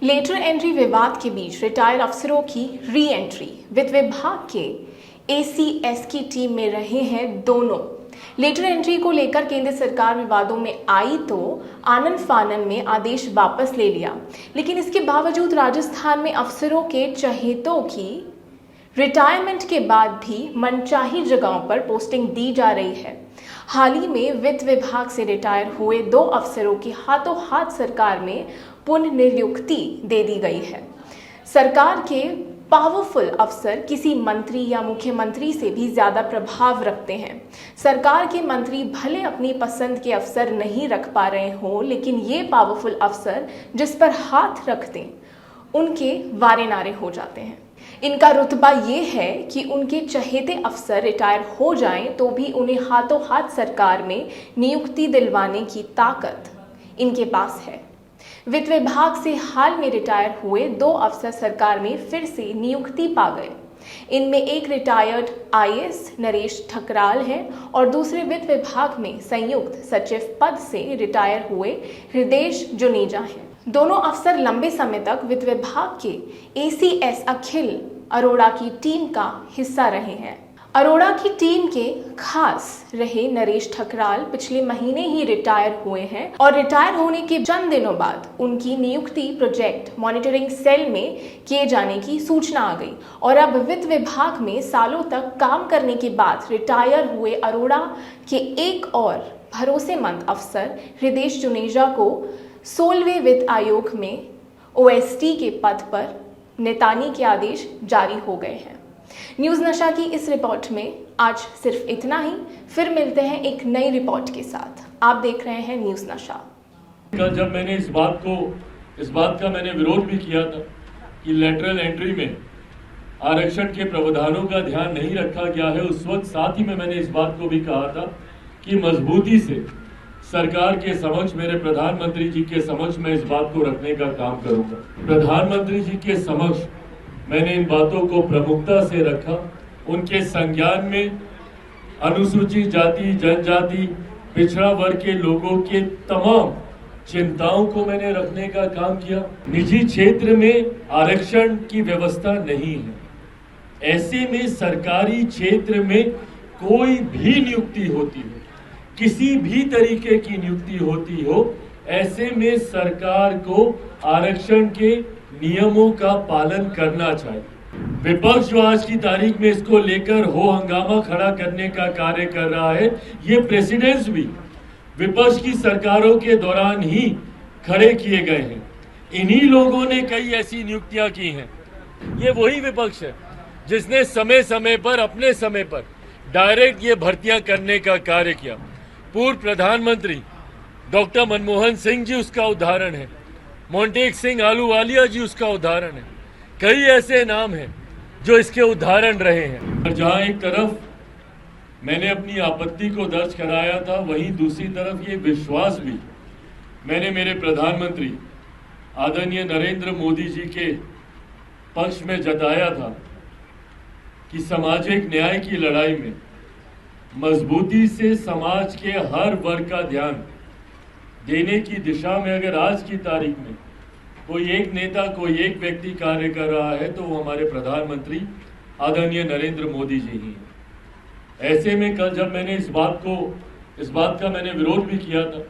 Letter entry विवाद के बीच retired अफसरों की री एंट्री। वित्त विभाग के एसीएस की टीम में रहे हैं दोनों। लेटर एंट्री को लेकर केंद्र सरकार विवादों में आई तो आनन फानन में आदेश वापस ले लिया, लेकिन इसके बावजूद राजस्थान में अफसरों के चहेतों की रिटायरमेंट के बाद भी मनचाही जगहों पर पोस्टिंग दी जा रही है। हाल ही में वित्त विभाग से रिटायर हुए 2 अफसरों की हाथों हाथ सरकार में पुनर्नियुक्ति दे दी गई है। सरकार के पावरफुल अफसर किसी मंत्री या मुख्यमंत्री से भी ज्यादा प्रभाव रखते हैं। सरकार के मंत्री भले अपनी पसंद के अफसर नहीं रख पा रहे हों, लेकिन ये पावरफुल अफसर जिस पर हाथ रखते उनके वारे नारे हो जाते हैं। इनका रुतबा ये है कि उनके चहेते अफसर रिटायर हो जाएं तो भी उन्हें हाथों हाथ सरकार में नियुक्ति दिलवाने की ताकत इनके पास है। वित्त विभाग से हाल में रिटायर हुए 2 अफसर सरकार में फिर से नियुक्ति पा गए। इनमें एक रिटायर्ड आईएएस नरेश ठकराल है और दूसरे वित्त विभाग में संयुक्त सचिव पद से रिटायर हुए हृदय जुनेजा हैं। दोनों अफसर लंबे समय तक वित्त विभाग के एसीएस अखिल अरोड़ा की टीम का हिस्सा रहे हैं। अरोड़ा की टीम के खास रहे नरेश ठकराल पिछले महीने ही रिटायर हुए हैं और रिटायर होने के चंद दिनों बाद उनकी नियुक्ति प्रोजेक्ट मॉनिटरिंग सेल में किए जाने की सूचना आ गई और अब वित्त विभाग में सालों तक काम करने के बाद रिटायर हुए अरोड़ा के एक और भरोसेमंद अफसर हृदय जुनेजा को 16वें वित्त आयोग में ओएसटी के पद पर नेतानी के आदेश जारी हो गए हैं। न्यूज़ नशा की इस रिपोर्ट में आज सिर्फ इतना ही। फिर मिलते हैं एक नई रिपोर्ट के साथ। आप देख रहे हैं न्यूज़ नशा। कल जब मैंने इस बात का मैंने विरोध भी किया था कि लेटरल एंट्री में आरक्षण के प्रावधानों का ध्यान नहीं रखा गया है, उस वक्त साथ ही में मैंने इस बात को भी कहा था कि मजबूती से सरकार के समक्ष, मेरे प्रधानमंत्री जी के समक्ष मैं इस बात को रखने का काम करूंगा। प्रधानमंत्री जी के समक्ष मैंने इन बातों को प्रमुखता से रखा। उनके संज्ञान में अनुसूचित जाति, जनजाति, पिछड़ा वर्ग के लोगों के तमाम चिंताओं को मैंने रखने का काम किया। निजी क्षेत्र में आरक्षण की व्यवस्था नहीं है, ऐसे में सरकारी क्षेत्र में कोई भी नियुक्ति होती हो, किसी भी तरीके की नियुक्ति होती हो, ऐसे में सरकार को आरक्षण के नियमों का पालन करना चाहिए। विपक्ष जो आज की तारीख में इसको लेकर हो हंगामा खड़ा करने का कार्य कर रहा है, ये प्रेसिडेंट्स भी विपक्ष की सरकारों के दौरान ही खड़े किए गए हैं। इन्हीं लोगों ने कई ऐसी नियुक्तियां की हैं। ये वही विपक्ष है जिसने समय समय पर, अपने समय पर डायरेक्ट ये भर्तियां करने का कार्य किया। पूर्व प्रधानमंत्री डॉक्टर मनमोहन सिंह जी उसका उदाहरण है, मोंटेक सिंह आलूवालिया जी उसका उदाहरण है। कई ऐसे नाम हैं जो इसके उदाहरण रहे हैं। और जहां एक तरफ मैंने अपनी आपत्ति को दर्ज कराया था, वहीं दूसरी तरफ ये विश्वास भी मैंने मेरे प्रधानमंत्री आदरणीय नरेंद्र मोदी जी के पक्ष में जताया था कि सामाजिक न्याय की लड़ाई में मजबूती से समाज के हर वर्ग का ध्यान देने की दिशा में अगर आज की तारीख में कोई एक नेता, कोई एक व्यक्ति कार्य कर रहा है तो वो हमारे प्रधानमंत्री आदरणीय नरेंद्र मोदी जी ही हैं। ऐसे में कल जब मैंने इस बात का मैंने विरोध भी किया था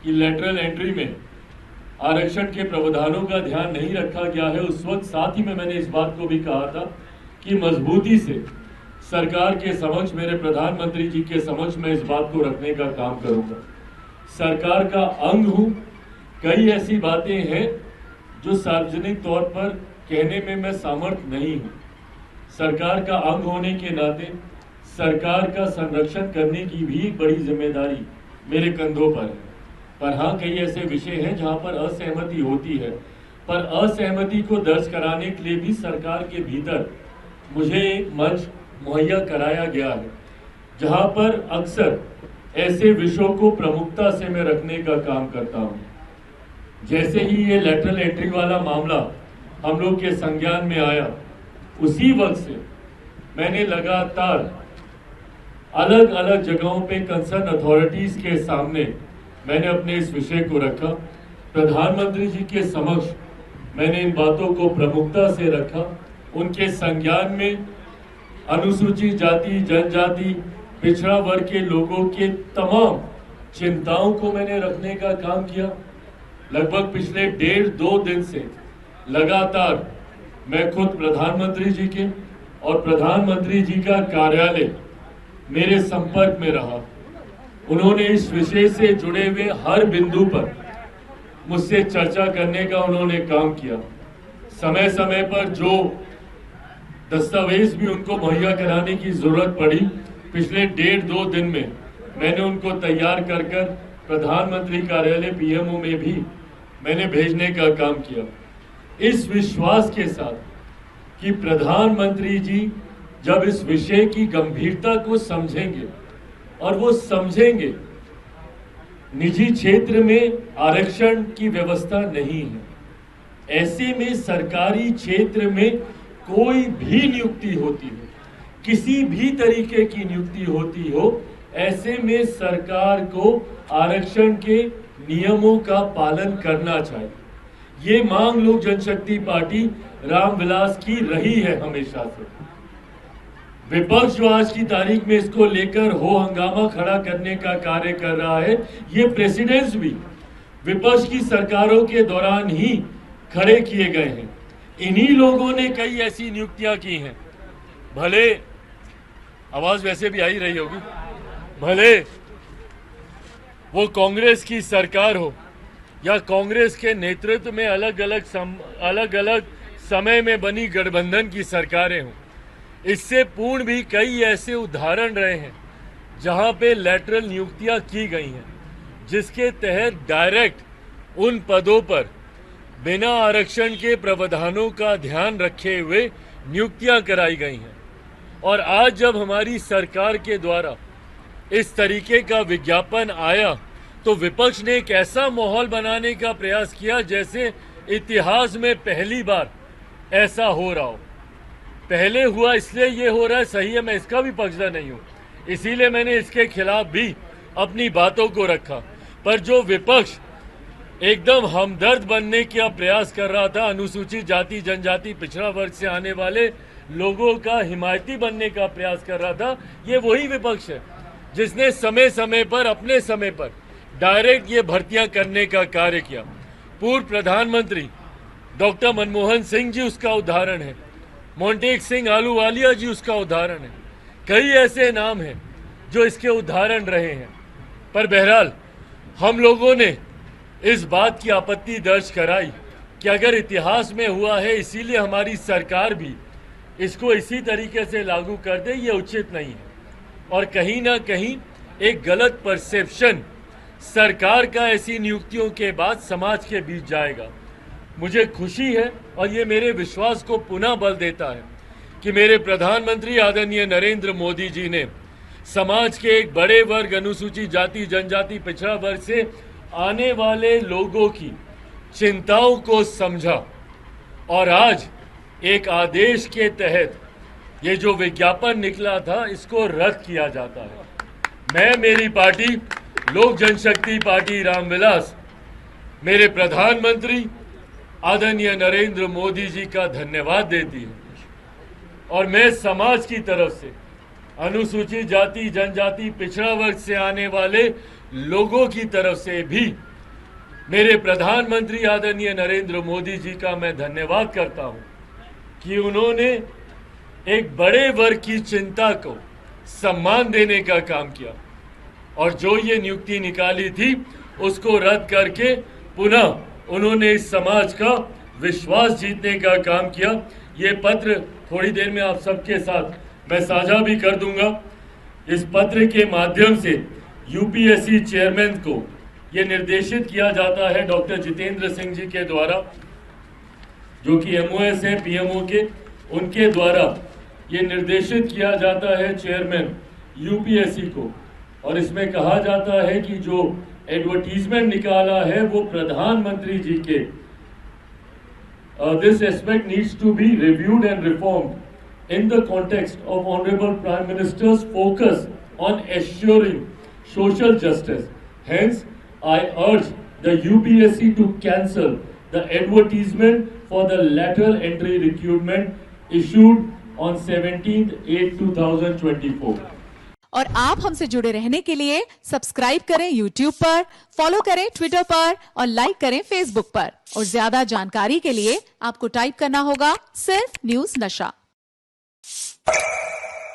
कि लेटरल एंट्री में आरक्षण के प्रावधानों का ध्यान नहीं रखा गया है, उस वक्त साथ ही में मैंने इस बात को भी कहा था कि मजबूती से सरकार के समक्ष, मेरे प्रधानमंत्री जी के समक्ष मैं इस बात को रखने का काम करूंगा। सरकार का अंग हूं, कई ऐसी बातें हैं जो सार्वजनिक तौर पर कहने में मैं सामर्थ नहीं हूं। सरकार का अंग होने के नाते सरकार का संरक्षण करने की भी बड़ी जिम्मेदारी मेरे कंधों पर है। पर हाँ, कई ऐसे विषय हैं जहां पर असहमति होती है, पर असहमति को दर्ज कराने के लिए भी सरकार के भीतर मुझे एक मंच मुहैया कराया गया है, जहां पर अक्सर ऐसे विषयों को प्रमुखता से मैं रखने का काम करता हूं। जैसे ही ये लेटरल एंट्री वाला मामला हम लोग के संज्ञान में आया, उसी वक्त से मैंने लगातार अलग अलग जगहों पे कंसर्न अथॉरिटीज के सामने मैंने अपने इस विषय को रखा। प्रधानमंत्री जी के समक्ष मैंने इन बातों को प्रमुखता से रखा। उनके संज्ञान में अनुसूचित जाति, जनजाति, पिछड़ा वर्ग के लोगों के तमाम चिंताओं को मैंने रखने का काम किया। लगभग पिछले 1.5-2 दिन से लगातार मैं खुद प्रधानमंत्री जी के और प्रधानमंत्री जी का कार्यालय मेरे संपर्क में रहा। उन्होंने इस विषय से जुड़े हुए हर बिंदु पर मुझसे चर्चा करने का उन्होंने काम किया। समय समय पर जो दस्तावेज भी उनको मुहैया कराने की जरूरत पड़ी, पिछले 1.5-2 दिन में मैंने उनको तैयार कर प्रधानमंत्री कार्यालय पीएमओ में भी मैंने भेजने का काम किया, इस विश्वास के साथ कि प्रधानमंत्री जी जब इस विषय की गंभीरता को समझेंगे और वो समझेंगे निजी क्षेत्र में आरक्षण की व्यवस्था नहीं है, ऐसे में सरकारी क्षेत्र में कोई भी नियुक्ति होती हो, किसी भी तरीके की नियुक्ति होती हो, ऐसे में सरकार को आरक्षण के नियमों का पालन करना चाहिए। ये मांग लोक जनशक्ति पार्टी रामविलास की रही है हमेशा से। विपक्ष जो आज की तारीख में इसको लेकर हो हंगामा खड़ा करने का कार्य कर रहा है, ये प्रेसिडेंट्स भी विपक्ष की सरकारों के दौरान ही खड़े किए गए हैं। इन्हीं लोगों ने कई ऐसी नियुक्तियां की हैं, भले आवाज वैसे भी आ ही रही होगी, भले वो कांग्रेस की सरकार हो या कांग्रेस के नेतृत्व में अलग अलग समय में बनी गठबंधन की सरकारें हों। इससे पूर्ण भी कई ऐसे उदाहरण रहे हैं जहां पे लैटरल नियुक्तियां की गई हैं, जिसके तहत डायरेक्ट उन पदों पर बिना आरक्षण के प्रावधानों का ध्यान रखे हुए नियुक्तियां कराई गई हैं। और आज जब हमारी सरकार के द्वारा इस तरीके का विज्ञापन आया तो विपक्ष ने एक ऐसा माहौल बनाने का प्रयास किया जैसे इतिहास में पहली बार ऐसा हो रहा हो। पहले हुआ इसलिए ये हो रहा है, सही है, मैं इसका भी पक्षधर नहीं हूँ, इसीलिए मैंने इसके खिलाफ भी अपनी बातों को रखा। पर जो विपक्ष एकदम हमदर्द बनने का प्रयास कर रहा था, अनुसूचित जाति, जनजाति, पिछड़ा वर्ग से आने वाले लोगों का हिमायती बनने का प्रयास कर रहा था, ये वही विपक्ष है जिसने समय समय पर अपने समय पर डायरेक्ट ये भर्तियां करने का कार्य किया। पूर्व प्रधानमंत्री डॉक्टर मनमोहन सिंह जी उसका उदाहरण है, मोंटेक सिंह आलूवालिया जी उसका उदाहरण है, कई ऐसे नाम हैं जो इसके उदाहरण रहे हैं। पर बहरहाल हम लोगों ने इस बात की आपत्ति दर्ज कराई कि अगर इतिहास में हुआ है इसीलिए हमारी सरकार भी इसको इसी तरीके से लागू कर दे, ये उचित नहीं है। और कहीं ना कहीं एक गलत परसेप्शन सरकार का ऐसी नियुक्तियों के बाद समाज के बीच जाएगा। मुझे खुशी है और ये मेरे विश्वास को पुनः बल देता है कि मेरे प्रधानमंत्री आदरणीय नरेंद्र मोदी जी ने समाज के एक बड़े वर्ग, अनुसूचित जाति, जनजाति, पिछड़ा वर्ग से आने वाले लोगों की चिंताओं को समझा और आज एक आदेश के तहत ये जो विज्ञापन निकला था इसको रद्द किया जाता है। मैं, मेरी पार्टी लोक जनशक्ति पार्टी रामविलास, मेरे प्रधानमंत्री आदरणीय नरेंद्र मोदी जी का धन्यवाद देती हूँ और मैं समाज की तरफ से अनुसूचित जाति, जनजाति, पिछड़ा वर्ग से आने वाले लोगों की तरफ से भी मेरे प्रधानमंत्री आदरणीय नरेंद्र मोदी जी का मैं धन्यवाद करता हूं कि उन्होंने एक बड़े वर्ग की चिंता को सम्मान देने का काम किया और जो ये नियुक्ति निकाली थी उसको रद्द करके पुनः उन्होंने इस समाज का विश्वास जीतने का काम किया। ये पत्र थोड़ी देर में आप सबके साथ मैं साझा भी कर दूंगा। इस पत्र के माध्यम से यूपीएससी चेयरमैन को ये निर्देशित किया जाता है डॉक्टर जितेंद्र सिंह जी के द्वारा, जो कि एमओएस है पीएमओ के, उनके द्वारा ये निर्देशित किया जाता है चेयरमैन यूपीएससी को। और इसमें कहा जाता है कि जो एडवर्टीजमेंट निकाला है वो प्रधानमंत्री जी के this aspect needs to be reviewed and reformed in the context of Honorable Prime Minister's focus on assuring social justice. Hence, I urge the UPSC to cancel the advertisement for the lateral entry recruitment issued on 17/8/2024. और आप हमसे जुड़े रहने के लिए subscribe करें YouTube पर, follow करें Twitter पर और लाइक करें Facebook पर। और ज्यादा जानकारी के लिए आपको टाइप करना होगा सिर्फ न्यूज़ नशा।